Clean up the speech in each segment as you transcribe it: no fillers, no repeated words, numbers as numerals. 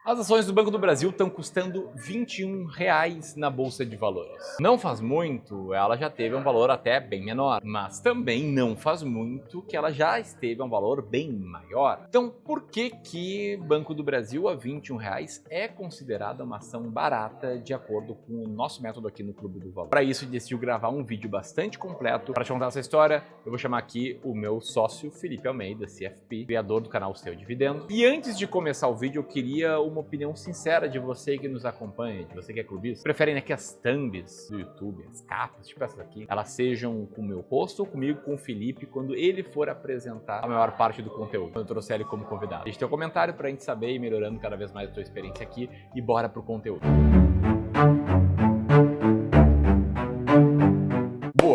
As ações do Banco do Brasil estão custando R$ 21 na Bolsa de Valores. Não faz muito, ela já teve um valor até bem menor, mas também não faz muito que ela já esteve a um valor bem maior. Então, por que Banco do Brasil a R$ 21 é considerada uma ação barata de acordo com o nosso método aqui no Clube do Valor? Para isso, decidiu gravar um vídeo bastante completo para te contar essa história. Eu vou chamar aqui o meu sócio Felipe Almeida, CFP, criador do canal Seu Dividendo. E antes de começar o vídeo, eu queria uma opinião sincera de você que nos acompanha, de você que é clubista. Preferem que as thumbs do YouTube, as capas, tipo essas aqui, elas sejam com o meu rosto ou comigo, com o Felipe, quando ele for apresentar a maior parte do conteúdo, quando eu trouxer ele como convidado. Deixa teu comentário pra gente saber e melhorando cada vez mais a tua experiência aqui e bora pro conteúdo.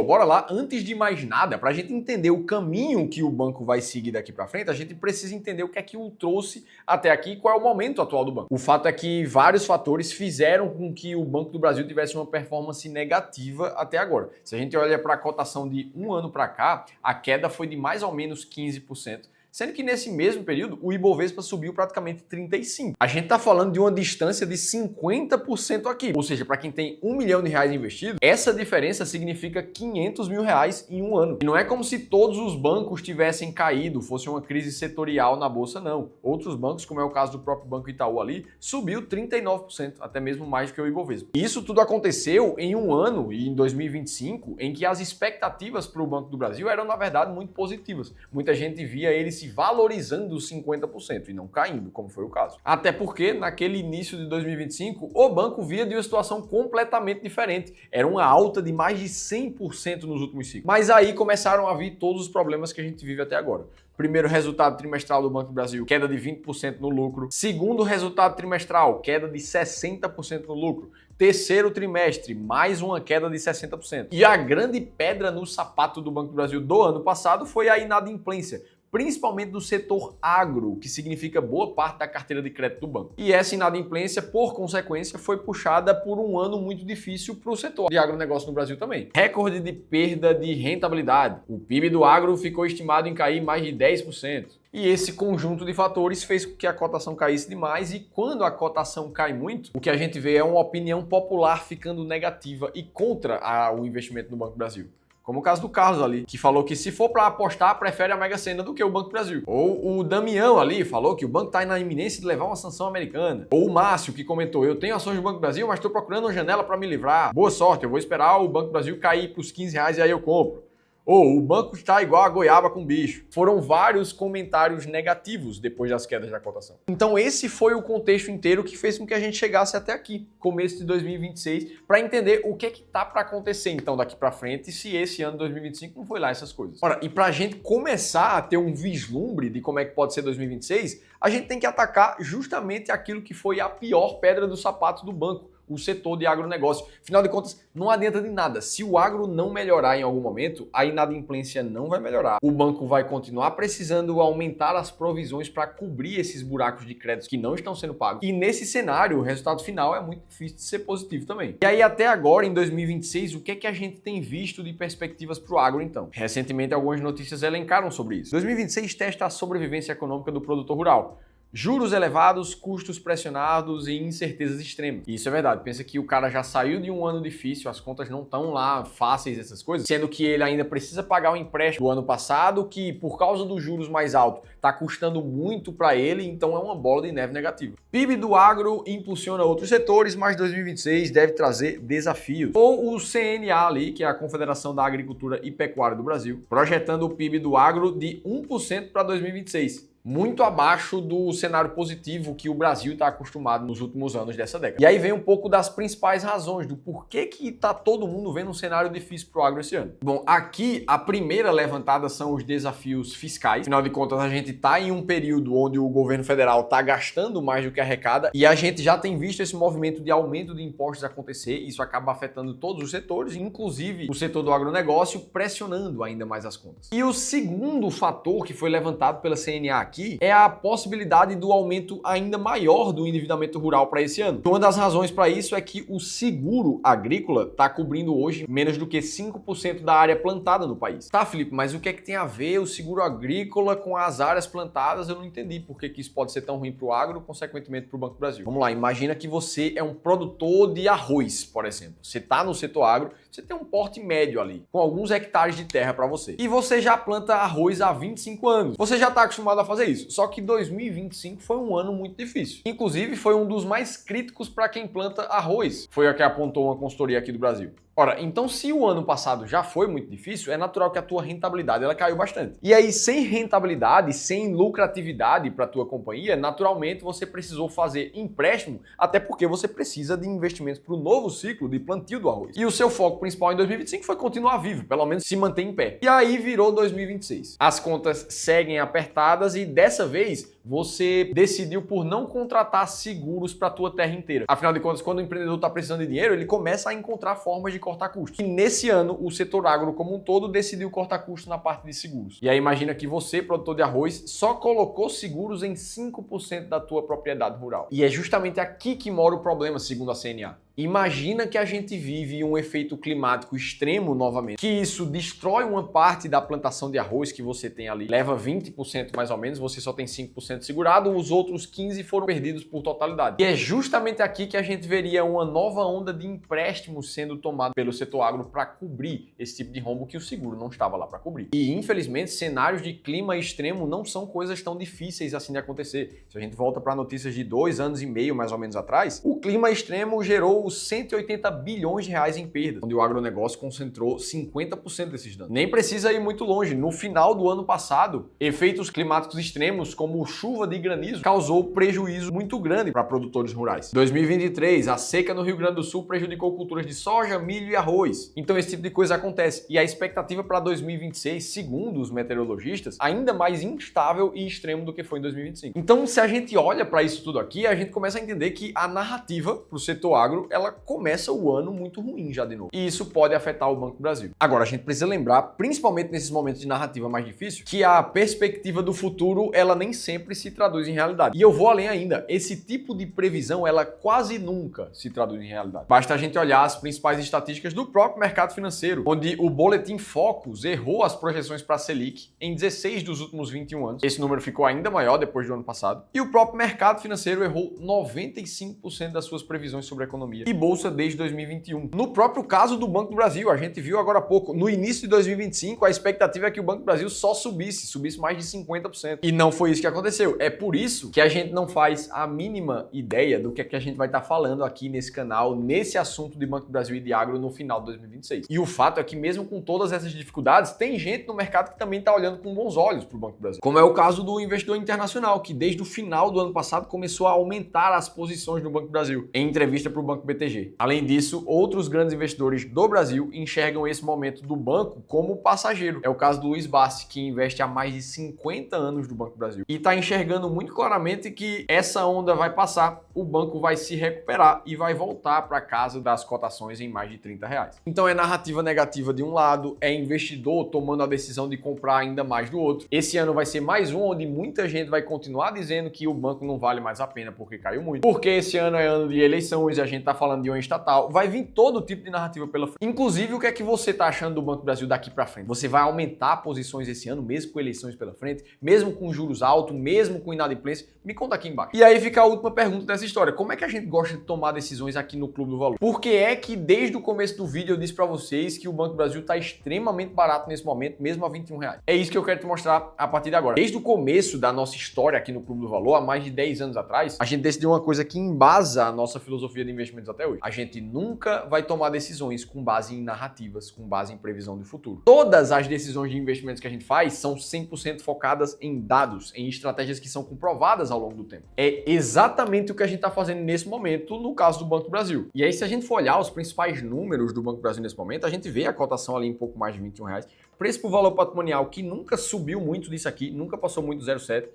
Bora lá, antes de mais nada, para a gente entender o caminho que o banco vai seguir daqui para frente, a gente precisa entender o que é que o trouxe até aqui e qual é o momento atual do banco. O fato é que vários fatores fizeram com que o Banco do Brasil tivesse uma performance negativa até agora. Se a gente olha para a cotação de um ano para cá, a queda foi de mais ou menos 15%. Sendo que nesse mesmo período, o Ibovespa subiu praticamente 35%. A gente está falando de uma distância de 50% aqui. Ou seja, para quem tem R$ 1 milhão investido, essa diferença significa R$ 500 mil em um ano. E não é como se todos os bancos tivessem caído, fosse uma crise setorial na Bolsa, não. Outros bancos, como é o caso do próprio Banco Itaú ali, subiu 39%, até mesmo mais do que o Ibovespa. E isso tudo aconteceu em um ano, e em 2025, em que as expectativas para o Banco do Brasil eram, na verdade, muito positivas. Muita gente via ele se valorizando 50% e não caindo, como foi o caso. Até porque, naquele início de 2025, o banco via de uma situação completamente diferente. Era uma alta de mais de 100% nos últimos ciclos. Mas aí começaram a vir todos os problemas que a gente vive até agora. Primeiro resultado trimestral do Banco do Brasil, queda de 20% no lucro. Segundo resultado trimestral, queda de 60% no lucro. Terceiro trimestre, mais uma queda de 60%. E a grande pedra no sapato do Banco do Brasil do ano passado foi a inadimplência, principalmente do setor agro, que significa boa parte da carteira de crédito do banco. E essa inadimplência, por consequência, foi puxada por um ano muito difícil para o setor de agronegócio no Brasil também. Recorde de perda de rentabilidade. O PIB do agro ficou estimado em cair mais de 10%. E esse conjunto de fatores fez com que a cotação caísse demais, e quando a cotação cai muito, o que a gente vê é uma opinião popular ficando negativa e contra o investimento no Banco do Brasil. Como o caso do Carlos ali, que falou que se for para apostar, prefere a Mega Sena do que o Banco do Brasil. Ou o Damião ali falou que o banco está na iminência de levar uma sanção americana. Ou o Márcio, que comentou: eu tenho ações do Banco do Brasil, mas estou procurando uma janela para me livrar. Boa sorte, eu vou esperar o Banco do Brasil cair para os R$ 15 e aí eu compro. Ou o banco está igual a goiaba com bicho. Foram vários comentários negativos depois das quedas da cotação. Então esse foi o contexto inteiro que fez com que a gente chegasse até aqui, começo de 2026, para entender o que tá para acontecer então daqui para frente, se esse ano 2025 não foi lá essas coisas. Ora, e para a gente começar a ter um vislumbre de como é que pode ser 2026, a gente tem que atacar justamente aquilo que foi a pior pedra do sapato do banco: o setor de agronegócio. Afinal de contas, não adianta de nada. Se o agro não melhorar em algum momento, a inadimplência não vai melhorar. O banco vai continuar precisando aumentar as provisões para cobrir esses buracos de crédito que não estão sendo pagos. E nesse cenário, o resultado final é muito difícil de ser positivo também. E aí, até agora, em 2026, o que é que a gente tem visto de perspectivas para o agro, então? Recentemente, algumas notícias elencaram sobre isso. 2026 testa a sobrevivência econômica do produtor rural. Juros elevados, custos pressionados e incertezas extremas. Isso é verdade. Pensa que o cara já saiu de um ano difícil, as contas não estão lá fáceis, essas coisas, sendo que ele ainda precisa pagar o empréstimo do ano passado, que por causa dos juros mais altos está custando muito para ele, então é uma bola de neve negativa. PIB do agro impulsiona outros setores, mas 2026 deve trazer desafios. Ou o CNA ali, que é a Confederação da Agricultura e Pecuária do Brasil, projetando o PIB do agro de 1% para 2026. Muito abaixo do cenário positivo que o Brasil está acostumado nos últimos anos dessa década. E aí vem um pouco das principais razões do porquê que está todo mundo vendo um cenário difícil para o agro esse ano. Bom, aqui a primeira levantada são os desafios fiscais. Afinal de contas, a gente está em um período onde o governo federal está gastando mais do que arrecada, e a gente já tem visto esse movimento de aumento de impostos acontecer. Isso acaba afetando todos os setores, inclusive o setor do agronegócio, pressionando ainda mais as contas. E o segundo fator que foi levantado pela CNA aqui é a possibilidade do aumento ainda maior do endividamento rural para esse ano. Uma das razões para isso é que o seguro agrícola está cobrindo hoje menos do que 5% da área plantada no país. Tá, Felipe, mas o que é que tem a ver o seguro agrícola com as áreas plantadas? Eu não entendi por que isso pode ser tão ruim para o agro, consequentemente para o Banco do Brasil. Vamos lá, imagina que você é um produtor de arroz, por exemplo. Você está no setor agro, você tem um porte médio ali, com alguns hectares de terra para você. E você já planta arroz há 25 anos. Você já está acostumado a fazer isso. Só que 2025 foi um ano muito difícil. Inclusive, foi um dos mais críticos para quem planta arroz. Foi a que apontou uma consultoria aqui do Brasil. Ora, então se o ano passado já foi muito difícil, é natural que a tua rentabilidade ela caiu bastante. E aí, sem rentabilidade, sem lucratividade para a tua companhia, naturalmente você precisou fazer empréstimo, até porque você precisa de investimentos para o novo ciclo de plantio do arroz. E o seu foco principal em 2025 foi continuar vivo, pelo menos se manter em pé. E aí virou 2026. As contas seguem apertadas e dessa vez você decidiu por não contratar seguros para a tua terra inteira. Afinal de contas, quando o empreendedor está precisando de dinheiro, ele começa a encontrar formas de cortar custos. E nesse ano, o setor agro como um todo decidiu cortar custos na parte de seguros. E aí imagina que você, produtor de arroz, só colocou seguros em 5% da tua propriedade rural. E é justamente aqui que mora o problema, segundo a CNA. Imagina que a gente vive um efeito climático extremo novamente, que isso destrói uma parte da plantação de arroz que você tem ali, leva 20% mais ou menos, você só tem 5% segurado, os outros 15% foram perdidos por totalidade. E é justamente aqui que a gente veria uma nova onda de empréstimos sendo tomado pelo setor agro para cobrir esse tipo de rombo que o seguro não estava lá para cobrir. E infelizmente, cenários de clima extremo não são coisas tão difíceis assim de acontecer. Se a gente volta para notícias de 2 anos e meio mais ou menos atrás, o clima extremo gerou 180 bilhões de reais em perdas, onde o agronegócio concentrou 50% desses danos. Nem precisa ir muito longe. No final do ano passado, efeitos climáticos extremos, como chuva de granizo, causou prejuízo muito grande para produtores rurais. Em 2023, a seca no Rio Grande do Sul prejudicou culturas de soja, milho e arroz. Então esse tipo de coisa acontece. E a expectativa para 2026, segundo os meteorologistas, ainda mais instável e extremo do que foi em 2025. Então, se a gente olha para isso tudo aqui, a gente começa a entender que a narrativa para o setor agro ela começa o ano muito ruim já de novo. E isso pode afetar o Banco do Brasil. Agora, a gente precisa lembrar, principalmente nesses momentos de narrativa mais difícil, que a perspectiva do futuro, ela nem sempre se traduz em realidade. E eu vou além ainda, esse tipo de previsão, ela quase nunca se traduz em realidade. Basta a gente olhar as principais estatísticas do próprio mercado financeiro, onde o Boletim Focus errou as projeções para a Selic em 16 dos últimos 21 anos. Esse número ficou ainda maior depois do ano passado. E o próprio mercado financeiro errou 95% das suas previsões sobre a economia e bolsa desde 2021. No próprio caso do Banco do Brasil, a gente viu agora há pouco, no início de 2025, a expectativa é que o Banco do Brasil só subisse mais de 50%. E não foi isso que aconteceu. É por isso que a gente não faz a mínima ideia do que é que a gente vai estar falando aqui nesse canal, nesse assunto de Banco do Brasil e de agro no final de 2026. E o fato é que mesmo com todas essas dificuldades, tem gente no mercado que também está olhando com bons olhos para o Banco do Brasil. Como é o caso do investidor internacional, que desde o final do ano passado começou a aumentar as posições no Banco do Brasil, em entrevista para o Banco BTG. Além disso, outros grandes investidores do Brasil enxergam esse momento do banco como passageiro. É o caso do Luiz Bassi, que investe há mais de 50 anos no Banco do Brasil e está enxergando muito claramente que essa onda vai passar, o banco vai se recuperar e vai voltar para casa das cotações em mais de R$30. Então é narrativa negativa de um lado, é investidor tomando a decisão de comprar ainda mais do outro. Esse ano vai ser mais um onde muita gente vai continuar dizendo que o banco não vale mais a pena porque caiu muito. Porque esse ano é ano de eleições e a gente está falando de uma estatal. Vai vir todo tipo de narrativa pela frente. Inclusive, o que é que você está achando do Banco do Brasil daqui para frente? Você vai aumentar posições esse ano, mesmo com eleições pela frente, mesmo com juros altos, mesmo com inadimplência? Me conta aqui embaixo. E aí fica a última pergunta dessa história. Como é que a gente gosta de tomar decisões aqui no Clube do Valor? Por que é que desde o começo do vídeo eu disse para vocês que o Banco do Brasil está extremamente barato nesse momento, mesmo a R$21? É isso que eu quero te mostrar a partir de agora. Desde o começo da nossa história aqui no Clube do Valor, há mais de 10 anos atrás, a gente decidiu uma coisa que embasa a nossa filosofia de investimentos até hoje. A gente nunca vai tomar decisões com base em narrativas, com base em previsão do futuro. Todas as decisões de investimentos que a gente faz são 100% focadas em dados, em estratégias que são comprovadas ao longo do tempo. É exatamente o que a gente está fazendo nesse momento no caso do Banco do Brasil. E aí, se a gente for olhar os principais números do Banco do Brasil nesse momento, a gente vê a cotação ali em pouco mais de R$21. Preço por valor patrimonial que nunca subiu muito disso aqui, nunca passou muito do 0,7.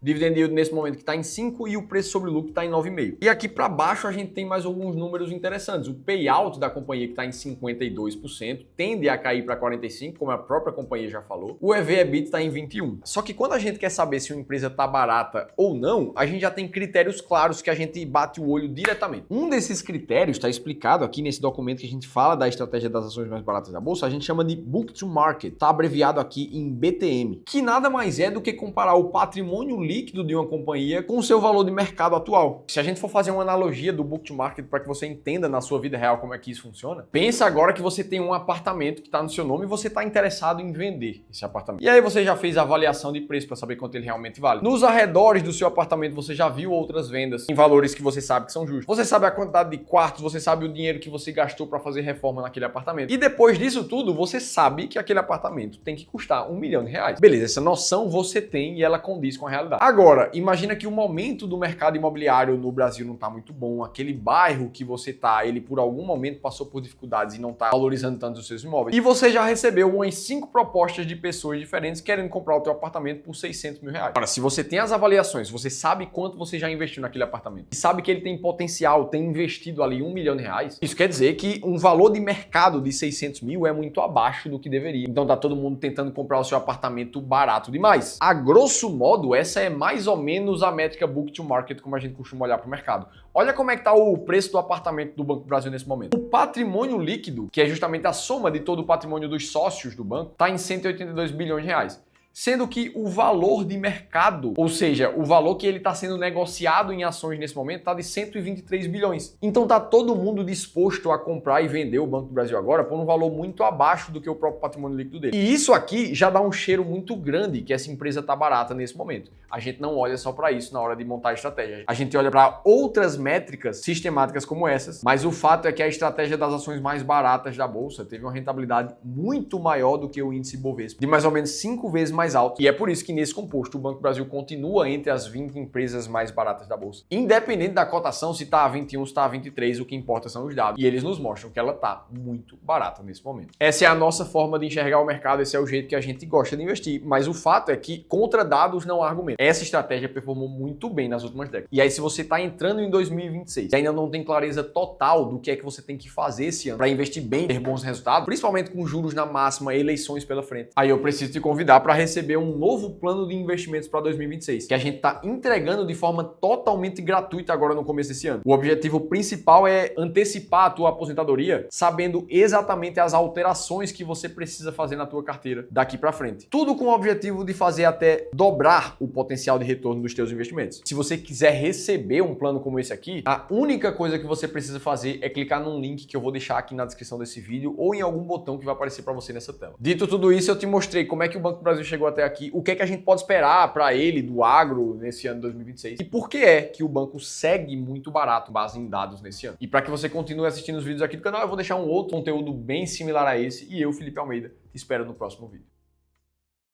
Dividend yield nesse momento que está em 5 e o preço sobre lucro está em 9,5. E aqui para baixo a gente tem mais alguns números interessantes. O payout da companhia que está em 52% tende a cair para 45%, como a própria companhia já falou. O EV/EBITDA está em 21%. Só que quando a gente quer saber se uma empresa está barata ou não, a gente já tem critérios claros que a gente bate o olho diretamente. Um desses critérios está explicado aqui nesse documento que a gente fala da estratégia das ações mais baratas da bolsa, a gente chama de Book to Market, está abreviado aqui em BTM, que nada mais é do que comparar o patrimônio líquido de uma companhia com o seu valor de mercado atual. Se a gente for fazer uma analogia do Book to Market para que você entenda na sua vida real como é que isso funciona, pensa agora que você tem um apartamento que está no seu nome e você está interessado em vender esse apartamento. E aí você já fez a avaliação de preço para saber quanto ele realmente vale. Nos arredores do seu apartamento você já viu outras vendas em valores que você sabe que são justos. Você sabe a quantidade de quartos, você sabe o dinheiro que você gastou para fazer reforma naquele apartamento. E depois disso tudo, você sabe que aquele apartamento tem que custar R$1 milhão. Beleza, essa noção você tem e ela condiz com a realidade. Agora, imagina que o momento do mercado imobiliário no Brasil não está muito bom, aquele bairro que você tá, ele por algum momento passou por dificuldades e não está valorizando tanto os seus imóveis. E você já recebeu umas 5 propostas de pessoas diferentes querendo comprar o teu apartamento por R$600 mil. Agora, se você tem as avaliações, você sabe quanto você já investiu naquele apartamento e sabe que ele tem potencial, tem investido ali R$1 milhão, isso quer dizer que um valor de mercado de 600 mil é muito abaixo do que deveria. Então tá todo mundo tentando comprar o seu apartamento barato demais. A grosso modo, essa é mais ou menos a métrica Book to Market, como a gente costuma olhar para o mercado. Olha como é que tá o preço do apartamento do Banco do Brasil nesse momento. O patrimônio líquido, que é justamente a soma de todo o patrimônio dos sócios do banco, tá em R$182 bilhões. Sendo que o valor de mercado, ou seja, o valor que ele está sendo negociado em ações nesse momento, está de 123 bilhões. Então tá todo mundo disposto a comprar e vender o Banco do Brasil agora por um valor muito abaixo do que o próprio patrimônio líquido dele. E isso aqui já dá um cheiro muito grande que essa empresa está barata nesse momento. A gente não olha só para isso na hora de montar a estratégia. A gente olha para outras métricas sistemáticas como essas, mas o fato é que a estratégia das ações mais baratas da bolsa teve uma rentabilidade muito maior do que o índice Bovespa, de mais ou menos 5 vezes mais alto. E é por isso que nesse composto o Banco do Brasil continua entre as 20 empresas mais baratas da bolsa. Independente da cotação, se está a 21, se está a 23, o que importa são os dados. E eles nos mostram que ela está muito barata nesse momento. Essa é a nossa forma de enxergar o mercado, esse é o jeito que a gente gosta de investir. Mas o fato é que contra dados não há argumento. Essa estratégia performou muito bem nas últimas décadas. E aí se você está entrando em 2026 e ainda não tem clareza total do que é que você tem que fazer esse ano para investir bem, ter bons resultados, principalmente com juros na máxima, eleições pela frente, aí eu preciso te convidar para receber um novo plano de investimentos para 2026, que a gente está entregando de forma totalmente gratuita agora no começo desse ano. O objetivo principal é antecipar a tua aposentadoria, sabendo exatamente as alterações que você precisa fazer na tua carteira daqui para frente. Tudo com o objetivo de fazer até dobrar o potencial de retorno dos teus investimentos. Se você quiser receber um plano como esse aqui, a única coisa que você precisa fazer é clicar num link que eu vou deixar aqui na descrição desse vídeo ou em algum botão que vai aparecer para você nessa tela. Dito tudo isso, eu te mostrei como é que o Banco do Brasil chegou até aqui, o que é que a gente pode esperar para ele do agro nesse ano de 2026 e por que é que o banco segue muito barato, base em dados nesse ano. E para que você continue assistindo os vídeos aqui do canal, eu vou deixar um outro conteúdo bem similar a esse e eu, Felipe Almeida, te espero no próximo vídeo.